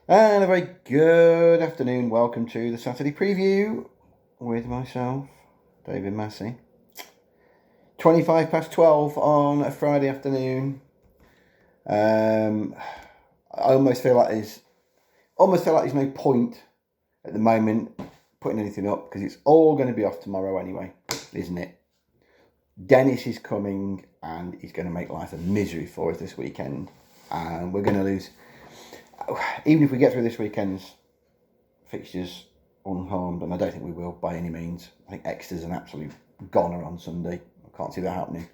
And a very good afternoon. Welcome to the Saturday preview with myself, David Massey. 25 past 12 on a Friday afternoon. I almost feel like there's no point at the moment putting anything up because it's all going to be off tomorrow anyway, isn't it? Dennis is coming and he's going to make life a misery for us this weekend, and we're going to lose. Even if we get through this weekend's fixtures unharmed, and I don't think we will by any means. I think Exeter's an absolute goner on Sunday. I can't see that happening.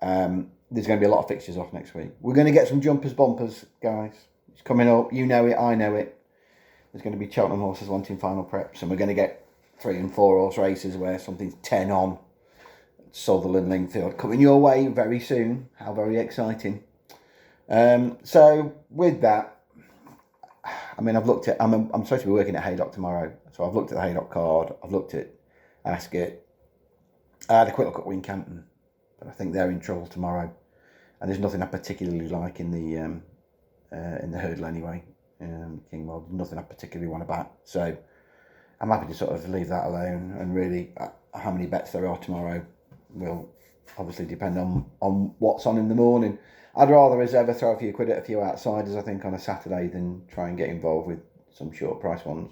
There's going to be a lot of fixtures off next week. We're going to get some jumpers bumpers, guys. It's coming up. You know it. I know it. There's going to be Cheltenham horses wanting final preps, and we're going to get 3 and 4 horse races where something's 10 on. Sutherland, Lingfield coming your way very soon. How very exciting. So with that, I mean, I've looked at. I'm supposed to be working at Haydock tomorrow, so I've looked at the Haydock card. I've looked at Ascot. I had a quick look at Wincanton, but I think they're in trouble tomorrow. And there's nothing I particularly like in the hurdle anyway. Kingwell, nothing I particularly want to back. So I'm happy to sort of leave that alone. And really, how many bets there are tomorrow will obviously depend on what's on in the morning. I'd rather as ever throw a few quid at a few outsiders, I think, on a Saturday than try and get involved with some short price ones.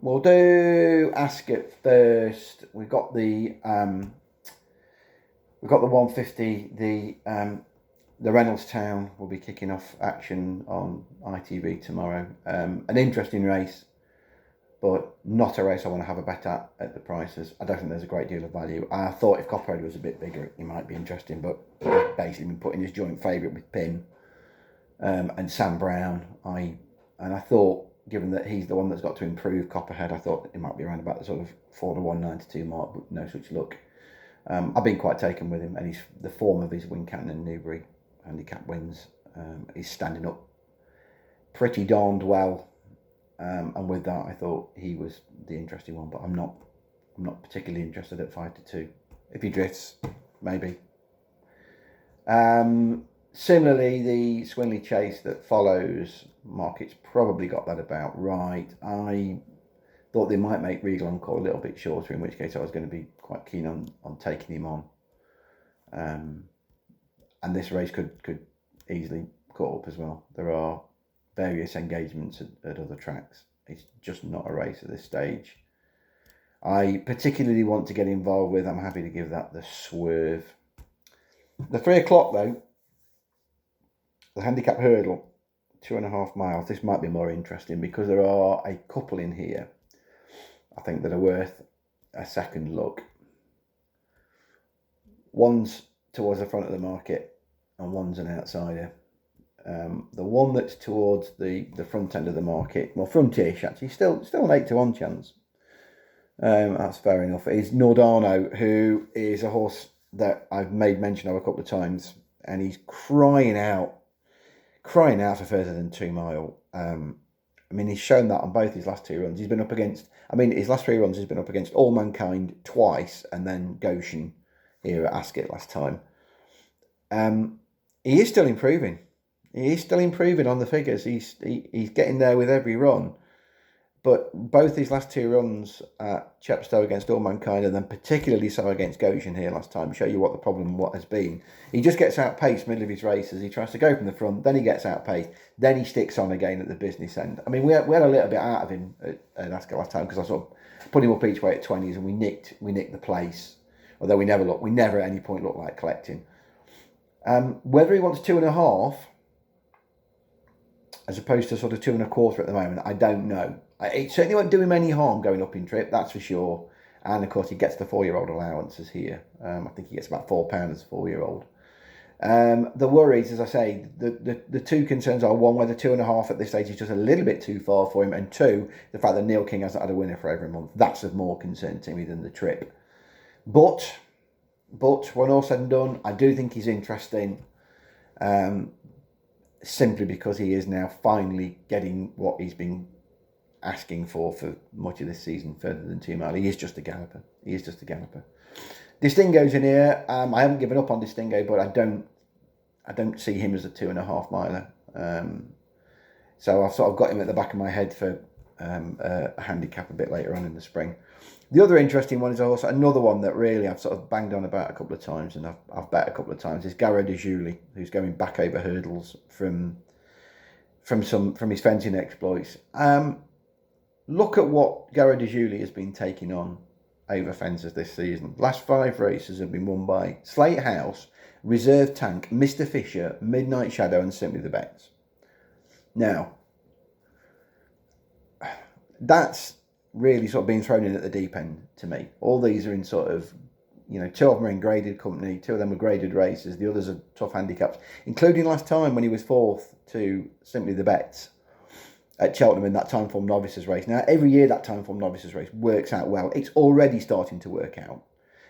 We'll do Ascot first. We've got the 150. The Reynoldstown will be kicking off action on ITV tomorrow. An interesting race, but not a race I want to have a bet at the prices. I don't think there's a great deal of value. I thought if Copperhead was a bit bigger, he might be interesting, but he's basically been put in his joint favourite with Pim and Sam Brown. I thought, given that he's the one that's got to improve Copperhead, I thought it might be around about the sort of 4-1, 9-2 mark, but no such luck. I've been quite taken with him, and the form of his Wincanton and Newbury handicap wins. He's standing up pretty darned well. And with that, I thought he was the interesting one, but I'm not particularly interested at 5-2. If he drifts, maybe. Similarly, the Swinley Chase that follows, market's probably got that about right. I thought they might make Regal Encore a little bit shorter, in which case I was going to be quite keen on taking him on. And this race could easily caught up as well. There are various engagements at other tracks. It's just not a race at this stage. I particularly want to get involved with. I'm happy to give that the Swerve. The 3 o'clock though, the handicap hurdle, 2.5 miles. This might be more interesting because there are a couple in here, I think, that are worth a second look. One's towards the front of the market and one's an outsider. The one that's towards the front end of the market, well, frontish actually, still an 8-1 chance. That's fair enough. Is Nordano, who is a horse that I've made mention of a couple of times, and he's crying out for further than 2 mile. I mean, he's shown that on both his last 2 runs. He's been up against, his last 3 runs, he's been up against All Mankind twice, and then Goshen here at Ascot last time. He is still improving. He is still improving on the figures. He's getting there with every run. But both his last 2 runs at Chepstow against All Mankind, and then particularly so against Goshen here last time, show you what the problem has been. He just gets outpaced middle of his races. He tries to go from the front, then he gets outpaced, then he sticks on again at the business end. I mean, we had a little bit out of him at Ascot last time because I sort of put him up each way at 20s, and we nicked the place. Although we never at any point looked like collecting. Whether he wants 2.5 as opposed to sort of 2.25 at the moment, I don't know. It certainly won't do him any harm going up in trip, that's for sure. And of course, he gets the 4-year-old allowances here. I think he gets about £4 as a 4-year-old. The worries, as I say, the two concerns are: one, whether 2.5 at this stage is just a little bit too far for him, and two, the fact that Neil King hasn't had a winner for over a month. That's of more concern to me than the trip. But when all said and done, I do think he's interesting. Simply because he is now finally getting what he's been asking for much of this season, further than 2 mile. He is just a galloper. Distingo's in here. I haven't given up on Distingo, but I don't see him as a 2.5 miler. So I've sort of got him at the back of my head for a handicap a bit later on in the spring. The other interesting one is also another one that really I've sort of banged on about a couple of times, and I've bet a couple of times, is Garrett de Julie, who's going back over hurdles from his fencing exploits. Look at what Garrett de Julie has been taking on over fences this season. Last 5 races have been won by Slate House, Reserve Tank, Mr. Fisher, Midnight Shadow, and Simply the Bets. Now, that's really sort of being thrown in at the deep end to me. All these are in sort of, 2 of them are in graded company, 2 of them are graded races, the others are tough handicaps, including last time when he was 4th to Simply the Bets at Cheltenham in that time form novices race. Now, every year that time form novices race works out well. It's already starting to work out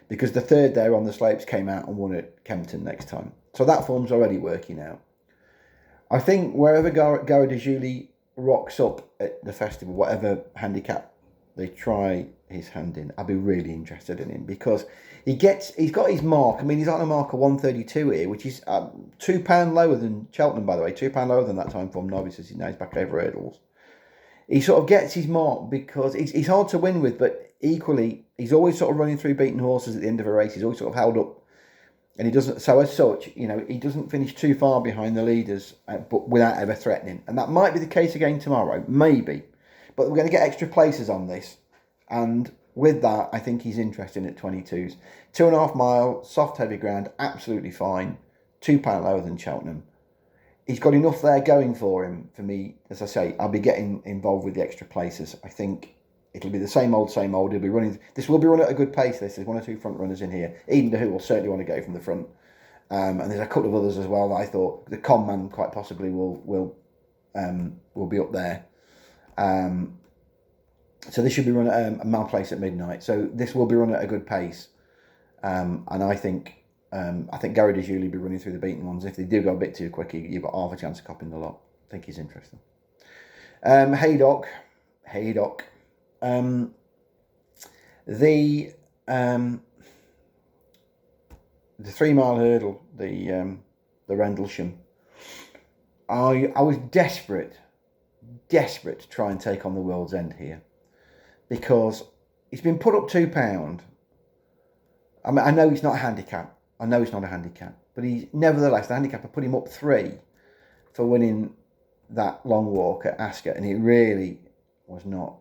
because the 3rd there on the slopes came out and won at Kempton next time. So that form's already working out. I think wherever Garrett de Julie rocks up at the festival, whatever handicap they try his hand in, I'll be really interested in him because he's got his mark. I mean, he's on a mark of 132 here, which is £2 lower than Cheltenham, by the way, £2 lower than that time from novices. He knows back over hurdles. He sort of gets his mark because he's hard to win with, but equally he's always sort of running through beaten horses at the end of a race. He's always sort of held up, and he doesn't. So as such, he doesn't finish too far behind the leaders, but without ever threatening. And that might be the case again tomorrow, maybe. But we're going to get extra places on this. And with that, I think he's interesting at 22s. 2.5 mile, soft, heavy ground, absolutely fine. £2 lower than Cheltenham. He's got enough there going for him. For me, as I say, I'll be getting involved with the extra places. I think it'll be the same old, same old. He'll be running. This will be run at a good pace. There's 1 or 2 front runners in here. Eden De Who will certainly want to go from the front. And there's a couple of others as well that I thought the con man quite possibly will be up there. So this should be run at a mile place at midnight. So this will be run at a good pace, and I think Garrett de Julie will be running through the beaten ones. If they do go a bit too quick, you've got half a chance of copping the lot. I think he's interesting. Haydock, the 3 mile hurdle, the Rendlesham. I was desperate to try and take on the World's End here. Because he's been put up £2. I mean, I know it's not a handicap. But he's nevertheless, the handicapper put him up 3 for winning that long walk at Ascot, and it really was not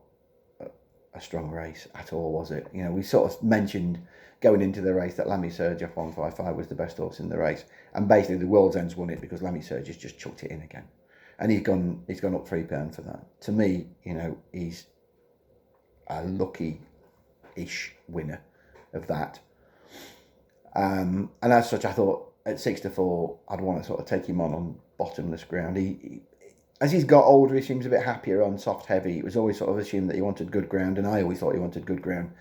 a strong race at all, was it? We sort of mentioned going into the race that Lammy Surge off 155 was the best horse in the race, and basically the World's End's won it because Lammy Surge has just chucked it in again, and he's gone up £3 for that. To me, he's a lucky-ish winner of that. And as such, I thought at 6 to 4, I'd want to sort of take him on bottomless ground. He as he's got older, he seems a bit happier on soft heavy. It was always sort of assumed that he wanted good ground, and I always thought he wanted good ground.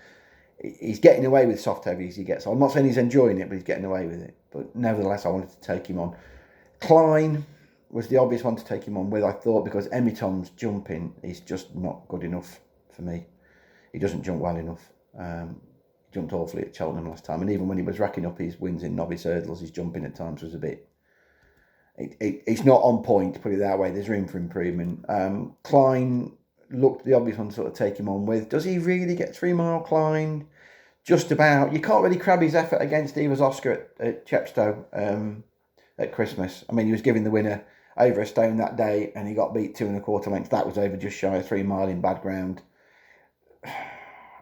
He's getting away with soft heavy as he gets on. I'm not saying he's enjoying it, but he's getting away with it. But nevertheless, I wanted to take him on. Klein was the obvious one to take him on with, I thought, because Emitom's jumping is just not good enough for me. He doesn't jump well enough. He jumped awfully at Cheltenham last time, and even when he was racking up his wins in novice hurdles, his jumping at times was a bit... It's not on point, to put it that way. There's room for improvement. Klein looked the obvious one to sort of take him on with. Does he really get 3 mile Klein? Just about. You can't really crab his effort against Evers Oscar at Chepstow at Christmas. I mean, he was giving the winner over a stone that day, and he got beat 2 1/4 lengths. That was over just shy of 3 mile in bad ground.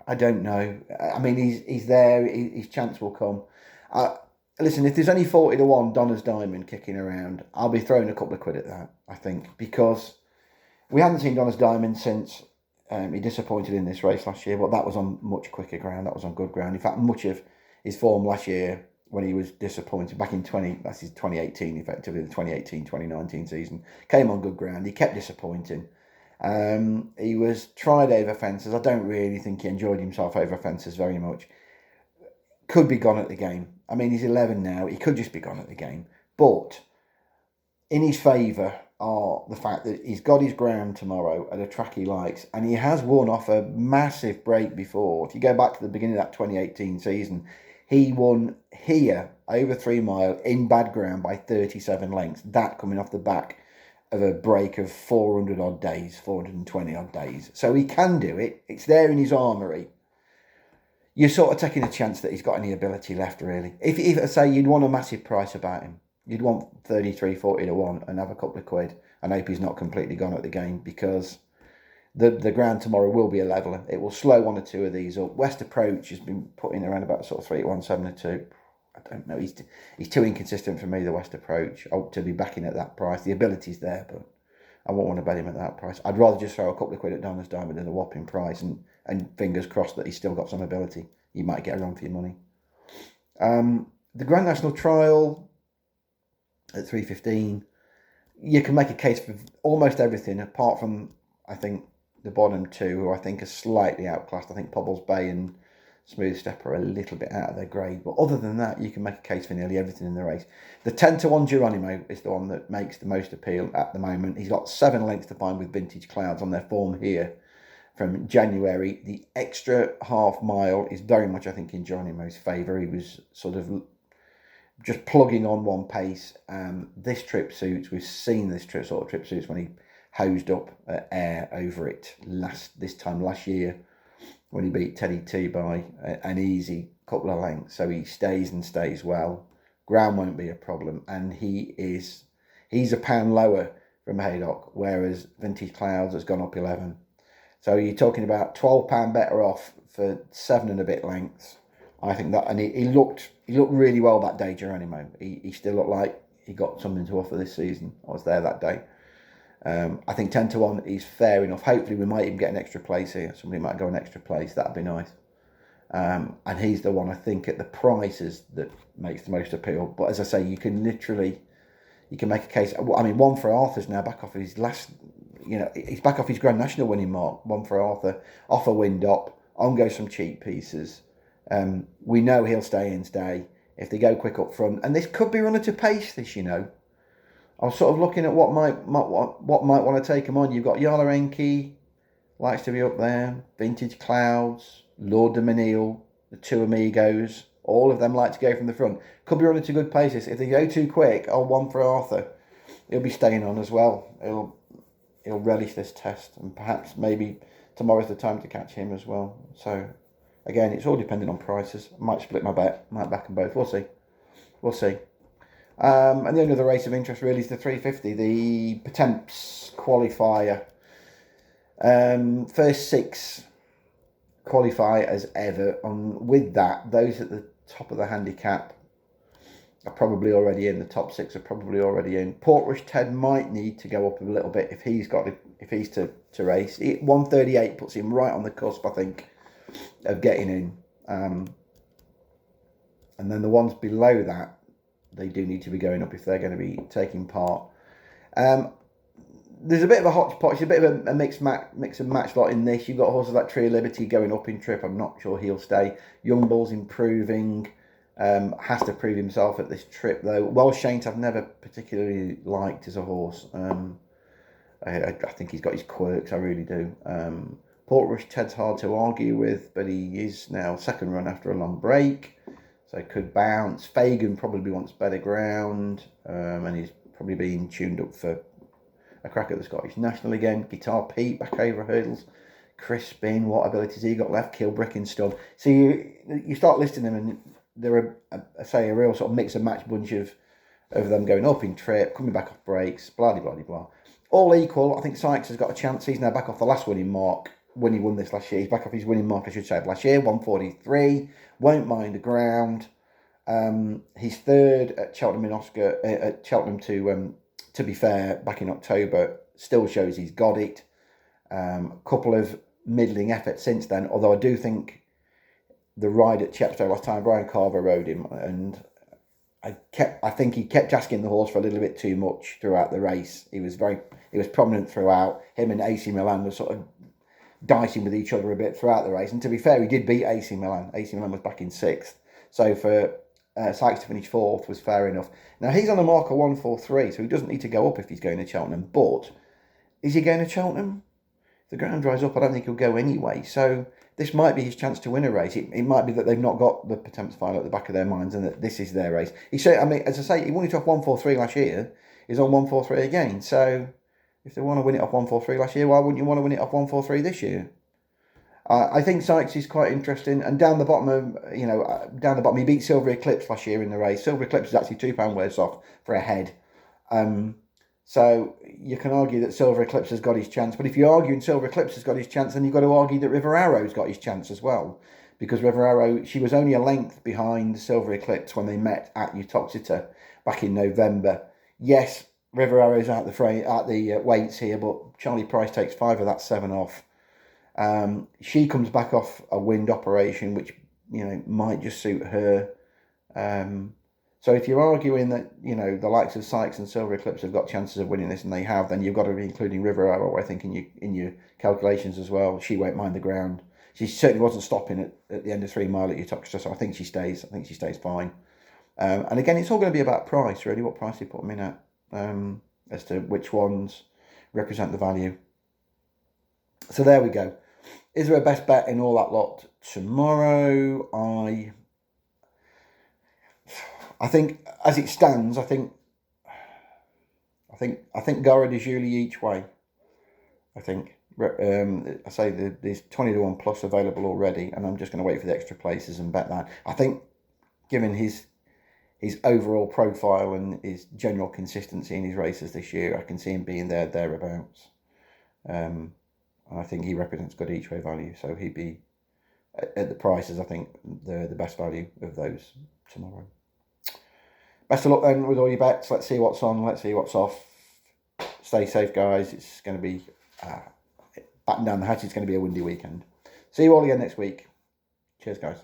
I don't know. I mean, he's there. His chance will come. Listen, if there's only 40 to 1 Donna's Diamond kicking around, I'll be throwing a couple of quid at that, I think, because we haven't seen Donna's Diamond since he disappointed in this race last year, but that was on much quicker ground. That was on good ground. In fact, much of his form last year when he was disappointed, back in 2018, effectively, the 2018-2019 season, came on good ground. He kept disappointing. He was tried over fences. I don't really think he enjoyed himself over fences very much. Could be gone at the game. I mean, he's 11 now. He could just be gone at the game. But in his favour are the fact that he's got his ground tomorrow at a track he likes, and he has won off a massive break before. If you go back to the beginning of that 2018 season, he won here over 3 mile in bad ground by 37 lengths. That coming off the back of a break of 400 odd days, 420 odd days. So he can do it. It's there in his armoury. You're sort of taking a chance that he's got any ability left, really. If I say you'd want a massive price about him, you'd want 33, 40 to 1 and have a couple of quid and hope he's not completely gone at the game, because the ground tomorrow will be a leveller. It will slow one or two of these up. West Approach has been put in around about sort of 3-1, 7-2. I don't know. He's too inconsistent for me, the West Approach. I hope to be backing at that price. The ability's there, but I won't want to bet him at that price. I'd rather just throw a couple of quid at Donna's Diamond than a whopping price, and fingers crossed that he's still got some ability. You might get a run for your money. The Grand National Trial at 3.15, you can make a case for almost everything apart from, I think, the bottom two, who I think are slightly outclassed. I think Pobbles Bay and Smooth Step are a little bit out of their grade, but other than that, you can make a case for nearly everything in the race. The 10-1 Geronimo is the one that makes the most appeal at the moment. He's got 7 lengths to find with Vintage Clouds on their form here from January. The extra half mile is very much, I think, in Geronimo's favour. He was sort of just plugging on one pace. This trip suits. We've seen this sort of trip suits when he hosed up air over it this time last year, when he beat Teddy T by an easy couple of lengths. So he stays and stays well. Ground won't be a problem. And he's a pound lower from Haydock, whereas Vintage Clouds has gone up 11. So you're talking about £12 better off for 7 and a bit lengths. I think that, and he looked really well that day, Geronimo. He still looked like he got something to offer this season. I was there that day. I think 10-1 is fair enough. Hopefully we might even get an extra place here. Somebody might go an extra place. That'd be nice. And he's the one, I think, at the prices that makes the most appeal. But as I say, you can make a case. I mean, One for Arthur's now back off his last, he's back off his Grand National winning mark. One for Arthur, off a wind up, on goes some cheap pieces. We know he'll stay in stay if they go quick up front. And this could be runner to pace, I was sort of looking at what might want to take him on. You've got Yala Enki, likes to be up there. Vintage Clouds, Lord de Menil, the Two Amigos. All of them like to go from the front. Could be running to good places. If they go too quick, One for Arthur, he'll be staying on as well. He'll relish this test, and perhaps maybe tomorrow's the time to catch him as well. So again, it's all depending on prices. I might split my bet, might back them both. We'll see. And the only other race of interest really is the 350, the Potemps qualifier. First 6 qualify as ever. With that, those at the top of the handicap are probably already in. The top 6 are probably already in. Portrush Ted might need to go up a little bit if he's to race. 138 puts him right on the cusp, I think, of getting in. And then the ones below that, they do need to be going up if they're going to be taking part. There's a bit of a hodgepodge, it's a bit of a mix and match lot in this. You've got horses like Tree of Liberty going up in trip. I'm not sure he'll stay. Young Bull's improving. Has to prove himself at this trip though. Welsh Saint I've never particularly liked as a horse. I think he's got his quirks, I really do. Portrush Ted's hard to argue with, but he is now second run after a long break. So could bounce. Fagan probably wants better ground, and he's probably being tuned up for a crack at the Scottish National again. Guitar Pete back over hurdles. Crispin, what abilities he got left? Kilbrick and Stub. So you start listing them, and they're a real sort of mix and match bunch of them going up in trip, coming back off breaks, blah blah blah blah. All equal. I think Sykes has got a chance. He's now back off the last winning mark when he won this last year. He's back off his winning mark, I should say, of last year, 143. Won't mind the ground. He's third at Cheltenham at Cheltenham to be fair, back in October. Still shows he's got it. Couple of middling efforts since then, although I do think the ride at Chepstow last time, Brian Carver rode him, and I think he kept asking the horse for a little bit too much throughout the race. He was prominent throughout. Him and AC Milan were sort of dicing with each other a bit throughout the race, and to be fair, he did beat AC Milan. AC Milan was back in 6th, so for Sykes to finish 4th was fair enough. Now he's on a marker 143, so he doesn't need to go up if he's going to Cheltenham. But is he going to Cheltenham? If the ground dries up, I don't think he'll go anyway. So this might be his chance to win a race. It might be that they've not got the Potemps final at the back of their minds, and that this is their race. He said, as I say, he won it off 143 last year. He's on 143 again. So If they want to win it off 143 last year, why wouldn't you want to win it off 143 this year? I think Sykes is quite interesting, and down the bottom down the bottom, he beat Silver Eclipse last year in the race. Silver Eclipse is actually £2 worse off for a head. So you can argue that Silver Eclipse has got his chance, but if you're arguing Silver Eclipse has got his chance, then you've got to argue that River Arrow's got his chance as well, because River Arrow, she was only a length behind Silver Eclipse when they met at Uttoxeter back in November. Yes, River Arrow's at the weights here, but Charlie Price takes 5 of that 7 off. She comes back off a wind operation, which might just suit her. So if you're arguing that the likes of Sykes and Silver Eclipse have got chances of winning this, and they have, then you've got to be including River Arrow, I think, in your calculations as well. She won't mind the ground. She certainly wasn't stopping at the end of 3 mile at Uttoxeter, so I think she stays. I think she stays fine. And again, it's all going to be about price, really. What price you put them in at, as to which ones represent the value. So there we go. Is there a best bet in all that lot tomorrow? I think, as it stands, I think Gora de Julie each way. I think I say there's 20 to 1 plus available already, and I'm just going to wait for the extra places and bet that. I think, given his overall profile and his general consistency in his races this year, I can see him being thereabouts. I think he represents good each way value, so he'd be at the prices. I think the best value of those tomorrow. Best of luck then with all your bets. Let's see what's on. Let's see what's off. Stay safe, guys. It's going to be batten down the hatch. It's going to be a windy weekend. See you all again next week. Cheers, guys.